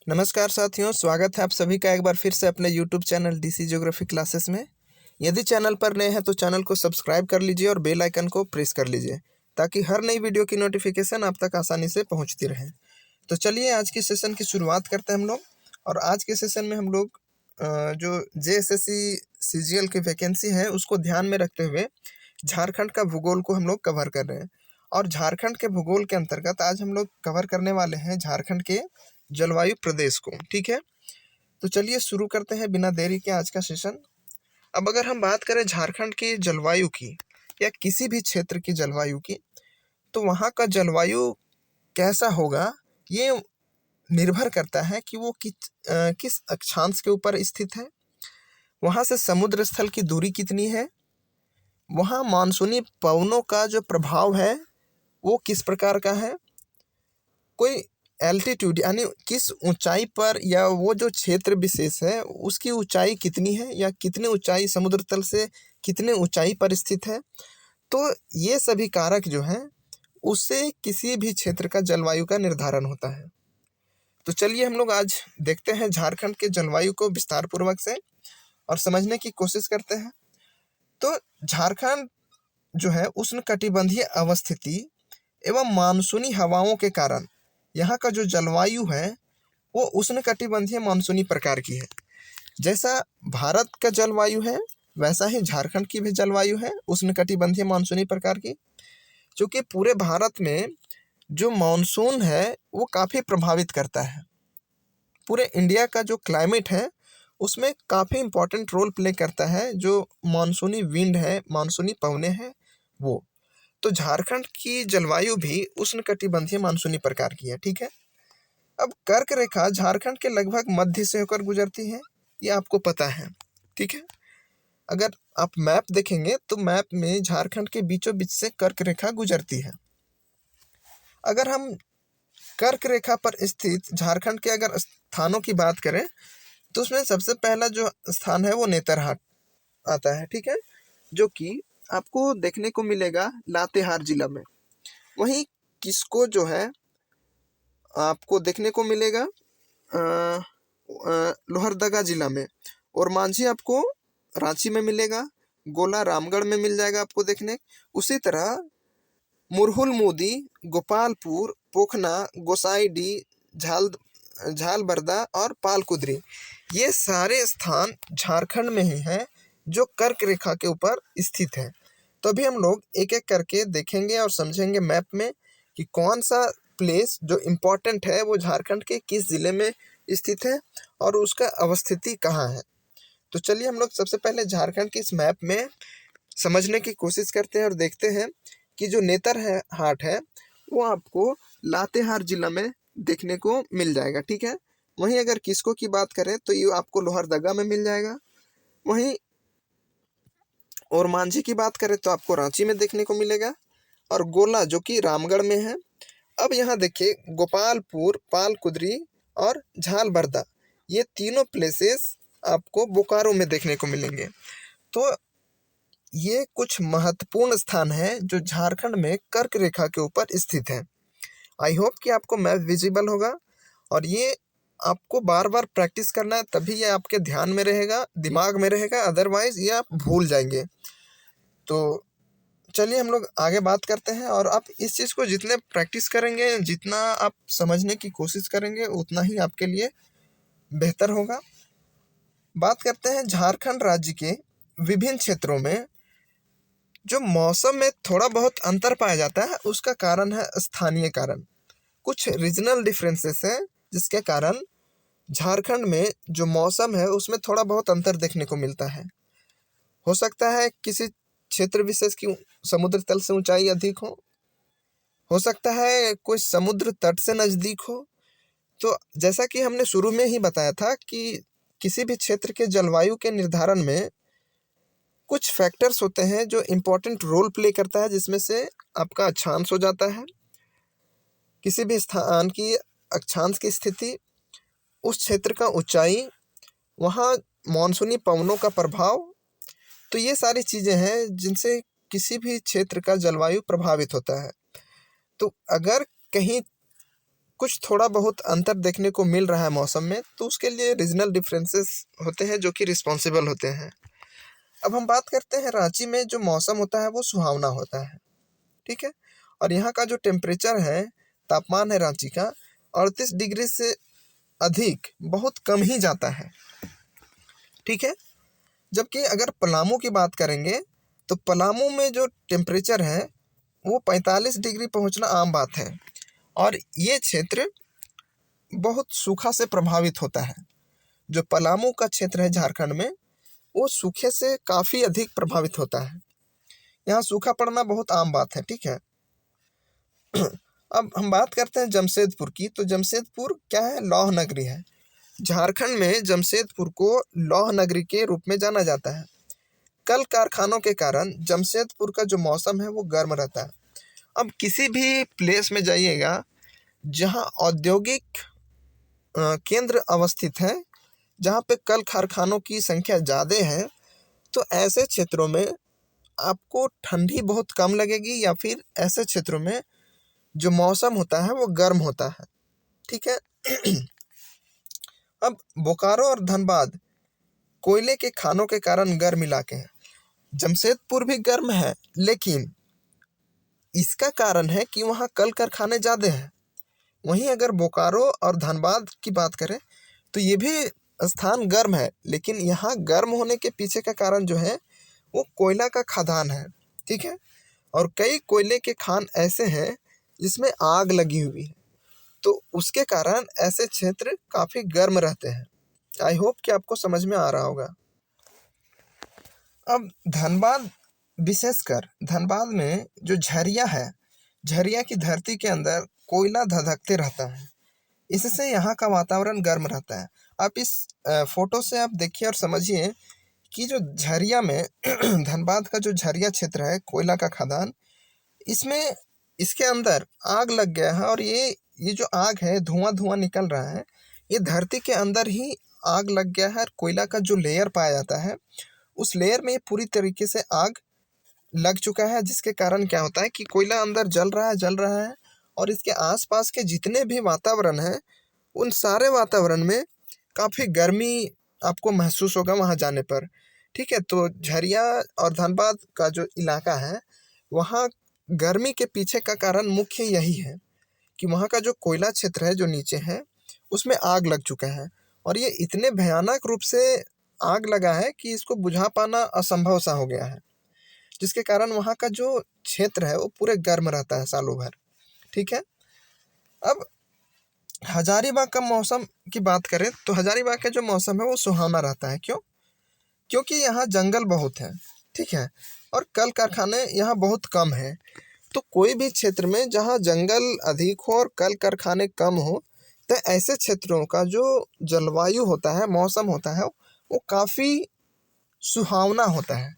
नमस्कार साथियों, स्वागत है आप सभी का एक बार फिर से अपने YouTube channel DC geography classes में। यदि चैनल पर नए हैं तो चैनल को सब्सक्राइब कर लीजिए और बेल आइकन को प्रेस कर लीजिए ताकि हर नई वीडियो की नोटिफिकेशन आप तक आसानी से पहुंचती रहे। तो चलिए आज की सेशन की शुरुआत करते हैं हम लोग। और आज के सेशन में हम लोग जो जेएसएससी सीजीएल की वैकेंसी है उसको ध्यान में रखते हुए झारखंड का भूगोल को हम लोग कवर कर रहे हैं। और झारखंड के भूगोल के अंतर्गत आज हम लोग कवर करने वाले हैं झारखंड के जलवायु प्रदेश को। ठीक है, तो चलिए शुरू करते हैं बिना देरी के आज का सेशन। अब अगर हम बात करें झारखंड की जलवायु की या किसी भी क्षेत्र की जलवायु की, तो वहाँ का जलवायु कैसा होगा ये निर्भर करता है कि वो किस अक्षांश के ऊपर स्थित है, वहाँ से समुद्र स्थल की दूरी कितनी है, वहाँ मानसूनी पवनों का जो प्रभाव है वो किस प्रकार का है, कोई एल्टीट्यूड यानी किस ऊंचाई पर या वो जो क्षेत्र विशेष है उसकी ऊंचाई कितनी है या कितनी ऊंचाई समुद्र तल से कितने ऊंचाई पर स्थित है। तो ये सभी कारक जो हैं उससे किसी भी क्षेत्र का जलवायु का निर्धारण होता है। तो चलिए हम लोग आज देखते हैं झारखंड के जलवायु को विस्तार पूर्वक से और समझने की कोशिश करते हैं। तो झारखंड जो है उष्णकटिबंधीय अवस्थिति एवं मानसूनी हवाओं के कारण यहाँ का जो जलवायु है वो उष्णकटिबंधीय मानसूनी प्रकार की है। जैसा भारत का जलवायु है वैसा ही झारखंड की भी जलवायु है उष्णकटिबंधीय मानसूनी प्रकार की। क्योंकि पूरे भारत में जो मानसून है वो काफ़ी प्रभावित करता है, पूरे इंडिया का जो क्लाइमेट है उसमें काफ़ी इम्पोर्टेंट रोल प्ले करता है जो मानसूनी विंड है, मानसूनी पवनें हैं वो। तो झारखंड की जलवायु भी उष्णकटिबंधीय मानसूनी प्रकार की है। ठीक है, अब कर्क रेखा झारखंड के लगभग मध्य से होकर गुजरती है, ये आपको पता है। ठीक है, अगर आप मैप देखेंगे तो मैप में झारखंड के बीचों बीच से कर्क रेखा गुजरती है। अगर हम कर्क रेखा पर स्थित झारखंड के अगर स्थानों की बात करें तो उसमें सबसे पहला जो स्थान है वो नेतरहाट आता है। ठीक है, जो कि आपको देखने को मिलेगा लातेहार जिला में। वहीं किसको जो है आपको देखने को मिलेगा लोहरदगा जिला में, और मांझी आपको रांची में मिलेगा, गोला रामगढ़ में मिल जाएगा आपको देखने। उसी तरह मुरहुल मोदी, गोपालपुर, पोखना, गोसाईडीह, झालबरदा और पालकुदरी, ये सारे स्थान झारखंड में ही हैं जो कर्क रेखा के ऊपर स्थित हैं। तो अभी हम लोग एक एक करके देखेंगे और समझेंगे मैप में कि कौन सा प्लेस जो इम्पोर्टेंट है वो झारखंड के किस ज़िले में स्थित है और उसका अवस्थिति कहाँ है। तो चलिए हम लोग सबसे पहले झारखंड के इस मैप में समझने की कोशिश करते हैं और देखते हैं कि जो नेतरहाट है वो आपको लातेहार जिला में देखने को मिल जाएगा। ठीक है, वहीं अगर किसको की बात करें तो ये आपको लोहरदगा में मिल जाएगा। वहीं और मांझी की बात करें तो आपको रांची में देखने को मिलेगा, और गोला जो कि रामगढ़ में है। अब यहाँ देखिए गोपालपुर, पालकुदरी और झालबरदा, ये तीनों प्लेसेस आपको बोकारो में देखने को मिलेंगे। तो ये कुछ महत्वपूर्ण स्थान हैं जो झारखंड में कर्क रेखा के ऊपर स्थित हैं। आई होप कि आपको मैप विजिबल होगा और ये आपको बार बार प्रैक्टिस करना है, तभी ये आपके ध्यान में रहेगा, दिमाग में रहेगा, अदरवाइज ये आप भूल जाएंगे। तो चलिए हम लोग आगे बात करते हैं, और आप इस चीज़ को जितने प्रैक्टिस करेंगे, जितना आप समझने की कोशिश करेंगे, उतना ही आपके लिए बेहतर होगा। बात करते हैं झारखंड राज्य के विभिन्न क्षेत्रों में जो मौसम में थोड़ा बहुत अंतर पाया जाता है, उसका कारण है स्थानीय कारण, कुछ रीजनल डिफरेंसेस हैं जिसके कारण झारखंड में जो मौसम है उसमें थोड़ा बहुत अंतर देखने को मिलता है। हो सकता है किसी क्षेत्र विशेष की समुद्र तल से ऊंचाई अधिक हो सकता है कोई समुद्र तट से नज़दीक हो। तो जैसा कि हमने शुरू में ही बताया था कि किसी भी क्षेत्र के जलवायु के निर्धारण में कुछ फैक्टर्स होते हैं जो इम्पोर्टेंट रोल प्ले करता है, जिसमें से आपका अक्षांश हो जाता है, किसी भी स्थान की अक्षांश की स्थिति, उस क्षेत्र का ऊंचाई, वहाँ मानसूनी पवनों का प्रभाव। तो ये सारी चीज़ें हैं जिनसे किसी भी क्षेत्र का जलवायु प्रभावित होता है। तो अगर कहीं कुछ थोड़ा बहुत अंतर देखने को मिल रहा है मौसम में, तो उसके लिए रीजनल डिफरेंसेस होते हैं जो कि रिस्पॉन्सिबल होते हैं। अब हम बात करते हैं रांची में जो मौसम होता है वो सुहावना होता है, ठीक है। और यहाँ का जो टेम्परेचर है, तापमान है रांची का 38 डिग्री से अधिक बहुत कम ही जाता है, ठीक है। जबकि अगर पलामू की बात करेंगे तो पलामू में जो टेम्परेचर है वो 45 डिग्री पहुँचना आम बात है। और ये क्षेत्र बहुत सूखा से प्रभावित होता है। जो पलामू का क्षेत्र है झारखंड में, वो सूखे से काफ़ी अधिक प्रभावित होता है। यहाँ सूखा पड़ना बहुत आम बात है, ठीक है। अब हम बात करते हैं जमशेदपुर की, तो जमशेदपुर क्या है, लौह नगरी है। झारखंड में जमशेदपुर को लौह नगरी के रूप में जाना जाता है। कल कारखानों के कारण जमशेदपुर का जो मौसम है वो गर्म रहता है। अब किसी भी प्लेस में जाइएगा जहाँ औद्योगिक केंद्र अवस्थित है, जहाँ पे कल कारखानों की संख्या ज़्यादा है, तो ऐसे क्षेत्रों में आपको ठंडी बहुत कम लगेगी, या फिर ऐसे क्षेत्रों में जो मौसम होता है वो गर्म होता है, ठीक है। अब बोकारो और धनबाद कोयले के खानों के कारण गर्म इलाके हैं। जमशेदपुर भी गर्म है, लेकिन इसका कारण है कि वहाँ कल कारखाने ज़्यादा हैं। वहीं अगर बोकारो और धनबाद की बात करें तो ये भी स्थान गर्म है, लेकिन यहाँ गर्म होने के पीछे का कारण जो है वो कोयला का खदान है, ठीक है। और कई कोयले के खान ऐसे हैं जिसमें आग लगी हुई है, तो उसके कारण ऐसे क्षेत्र काफ़ी गर्म रहते हैं। आई होप कि आपको समझ में आ रहा होगा। अब धनबाद, विशेषकर धनबाद में जो झरिया है, झरिया की धरती के अंदर कोयला धधकते रहता है, इससे यहाँ का वातावरण गर्म रहता है। आप इस फोटो से आप देखिए और समझिए कि जो झरिया में धनबाद का जो झरिया क्षेत्र है, कोयला का खदान, इसमें इसके अंदर आग लग गया है। और ये जो आग है, धुआं धुआं निकल रहा है, ये धरती के अंदर ही आग लग गया है। और कोयला का जो लेयर पाया जाता है, उस लेयर में पूरी तरीके से आग लग चुका है, जिसके कारण क्या होता है कि कोयला अंदर जल रहा है और इसके आसपास के जितने भी वातावरण हैं, उन सारे वातावरण में काफ़ी गर्मी आपको महसूस होगा वहाँ जाने पर, ठीक है। तो झरिया और धनबाद का जो इलाका है, वहाँ गर्मी के पीछे का कारण मुख्य यही है कि वहाँ का जो कोयला क्षेत्र है जो नीचे है, उसमें आग लग चुका है। और ये इतने भयानक रूप से आग लगा है कि इसको बुझा पाना असंभव सा हो गया है, जिसके कारण वहाँ का जो क्षेत्र है वो पूरे गर्म रहता है सालों भर, ठीक है। अब हजारीबाग का मौसम की बात करें तो हजारीबाग का जो मौसम है वो सुहावना रहता है। क्यों? क्योंकि यहाँ जंगल बहुत है, ठीक है। और कल कारखाने यहाँ बहुत कम है। तो कोई भी क्षेत्र में जहाँ जंगल अधिक हो और कल कारखाने कम हो, तो ऐसे क्षेत्रों का जो जलवायु होता है, मौसम होता है, वो काफ़ी सुहावना होता है।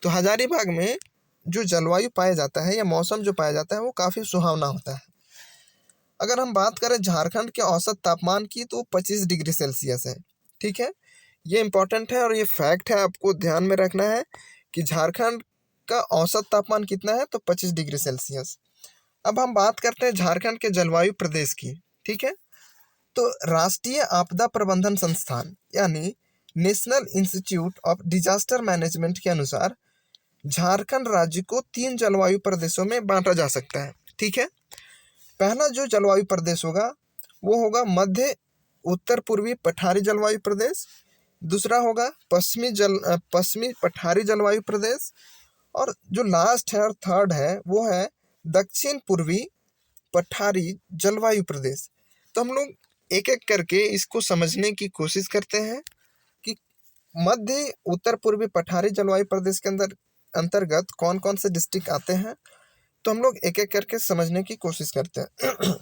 तो हजारीबाग में जो जलवायु पाया जाता है या मौसम जो पाया जाता है वो काफ़ी सुहावना होता है। अगर हम बात करें झारखंड के औसत तापमान की, तो 25 डिग्री सेल्सियस है, ठीक है। ये इम्पॉर्टेंट है और ये फैक्ट है, आपको ध्यान में रखना है कि झारखंड का औसत तापमान कितना है, तो 25 डिग्री सेल्सियस। अब हम बात करते हैं झारखंड के जलवायु प्रदेश की, ठीक है। तो राष्ट्रीय आपदा प्रबंधन संस्थान यानी national institute of disaster management के अनुसार झारखंड राज्य को 3 जलवायु प्रदेशों में बांटा जा सकता है, ठीक है। पहला जो जलवायु प्रदेश होगा वो होगा मध्य उत्तर पूर्वी पठारी जलवायु प्रदेश। दूसरा होगा पश्चिमी पठारी जलवायु प्रदेश। और जो लास्ट है और थर्ड है वो है दक्षिण पूर्वी पठारी जलवायु प्रदेश। तो हम लोग एक एक करके इसको समझने की कोशिश करते हैं कि मध्य उत्तर पूर्वी पठारी जलवायु प्रदेश के अंतर्गत कौन कौन से डिस्ट्रिक्ट आते हैं। तो हम लोग एक एक करके समझने की कोशिश करते हैं।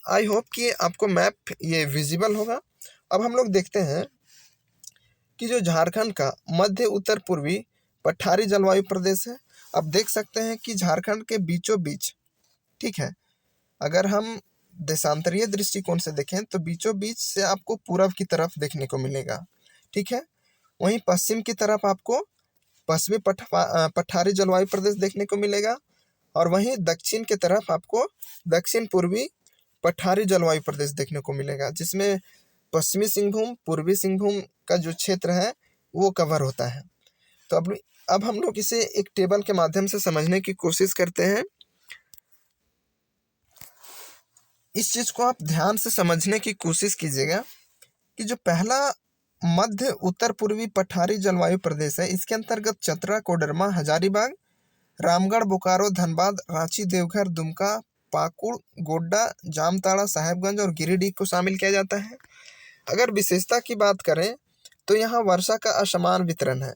आई होप कि आपको मैप ये विजिबल होगा। अब हम लोग देखते हैं कि जो झारखंड का मध्य उत्तर पूर्वी पठारी जलवायु प्रदेश है, अब देख सकते हैं कि झारखंड के बीचों बीच, ठीक है, अगर हम देशांतरीय दृष्टिकोण से देखें तो बीचों बीच से आपको पूरब की तरफ देखने को मिलेगा, ठीक है। वहीं पश्चिम की तरफ आपको पश्चिमी पठारी जलवायु प्रदेश देखने को मिलेगा। और वहीं दक्षिण की तरफ आपको दक्षिण पूर्वी पठारी जलवायु प्रदेश देखने को मिलेगा, जिसमें पश्चिमी सिंहभूम, पूर्वी सिंहभूम का जो क्षेत्र है वो कवर होता है। तो अब हम लोग इसे एक टेबल के माध्यम से समझने की कोशिश करते हैं। इस चीज को आप ध्यान से समझने की कोशिश कीजिएगा कि जो पहला मध्य उत्तर पूर्वी पठारी जलवायु प्रदेश है, इसके अंतर्गत चतरा, कोडरमा, हजारीबाग, रामगढ़, बोकारो, धनबाद, रांची, देवघर, दुमका, पाकुड़, गोड्डा, जामताड़ा, साहेबगंज और गिरिडीह को शामिल किया जाता है। अगर विशेषता की बात करें तो यहाँ वर्षा का असमान वितरण है।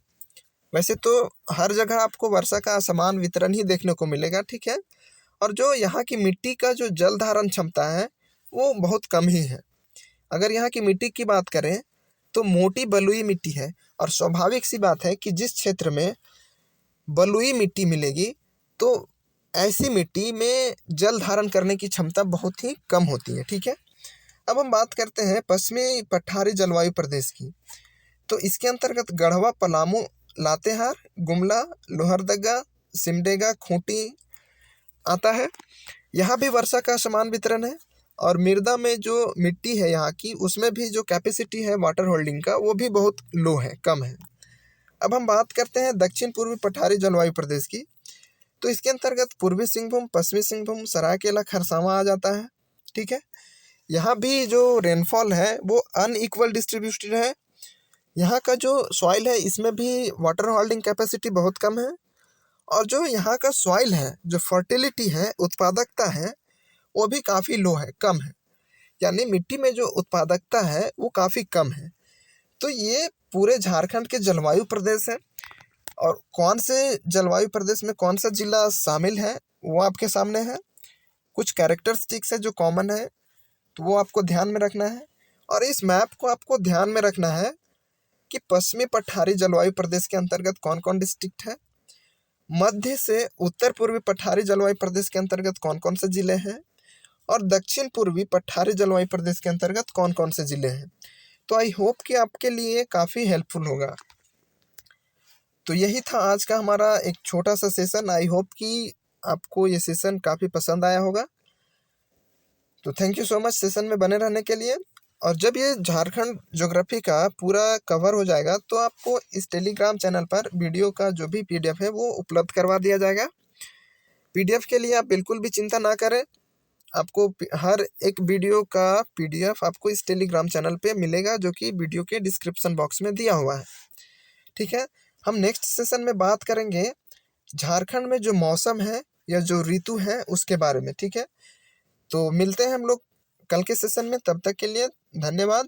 वैसे तो हर जगह आपको वर्षा का असमान वितरण ही देखने को मिलेगा, ठीक है। और जो यहाँ की मिट्टी का जो जल धारण क्षमता है वो बहुत कम ही है। अगर यहाँ की मिट्टी की बात करें तो मोटी बलुई मिट्टी है, और स्वाभाविक सी बात है कि जिस क्षेत्र में बलुई मिट्टी मिलेगी तो ऐसी मिट्टी में जल धारण करने की क्षमता बहुत ही कम होती है, ठीक है। अब हम बात करते हैं पश्चिमी पठारी जलवायु प्रदेश की। तो इसके अंतर्गत गढ़वा, पलामू, लातेहार, गुमला, लोहरदगा, सिमडेगा, खूंटी आता है। यहाँ भी वर्षा का समान वितरण है, और मृदा में जो मिट्टी है यहाँ की, उसमें भी जो कैपेसिटी है वाटर होल्डिंग का वो भी बहुत लो है, कम है। अब हम बात करते हैं दक्षिण पूर्वी पठारी जलवायु प्रदेश की। तो इसके अंतर्गत पूर्वी सिंहभूम, पश्चिमी सिंहभूम, सरायकेला, खरसावां आ जाता है, ठीक है। यहाँ भी जो रेनफॉल है वो अनइक्वल डिस्ट्रीब्यूटेड है। यहाँ का जो सॉइल है इसमें भी वाटर होल्डिंग कैपेसिटी बहुत कम है, और जो यहाँ का सॉइल है, जो फर्टिलिटी है, उत्पादकता है, वो भी काफ़ी लो है, कम है। यानी मिट्टी में जो उत्पादकता है वो काफ़ी कम है। तो ये पूरे झारखंड के जलवायु प्रदेश हैं, और कौन से जलवायु प्रदेश में कौन सा जिला शामिल है वो आपके सामने है। कुछ कैरेक्टरिस्टिक्स है जो कॉमन है, तो वो आपको ध्यान में रखना है। और इस मैप को आपको ध्यान में रखना है कि पश्चिमी पठारी जलवायु प्रदेश के अंतर्गत कौन कौन डिस्ट्रिक्ट है, मध्य से उत्तर पूर्वी पठारी जलवायु प्रदेश के अंतर्गत कौन कौन से जिले हैं, और दक्षिण पूर्वी पठारी जलवायु प्रदेश के अंतर्गत कौन कौन से जिले हैं। तो आई होप कि आपके लिए काफ़ी हेल्पफुल होगा। तो यही था आज का हमारा एक छोटा सा सेशन। आई होप कि आपको ये सेशन काफ़ी पसंद आया होगा। तो thank you so much session में बने रहने के लिए। और जब ये झारखंड ज्योग्राफी का पूरा कवर हो जाएगा तो आपको इस टेलीग्राम चैनल पर वीडियो का जो भी PDF है वो उपलब्ध करवा दिया जाएगा। PDF के लिए आप बिल्कुल भी चिंता ना करें, आपको हर एक वीडियो का PDF आपको इस टेलीग्राम चैनल पे मिलेगा, जो कि वीडियो के डिस्क्रिप्शन बॉक्स में दिया हुआ है, ठीक है। हम नेक्स्ट सेशन में बात करेंगे झारखंड में जो मौसम है या जो ऋतु है उसके बारे में, ठीक है। तो मिलते हैं हम लोग कल के सेशन में, तब तक के लिए धन्यवाद।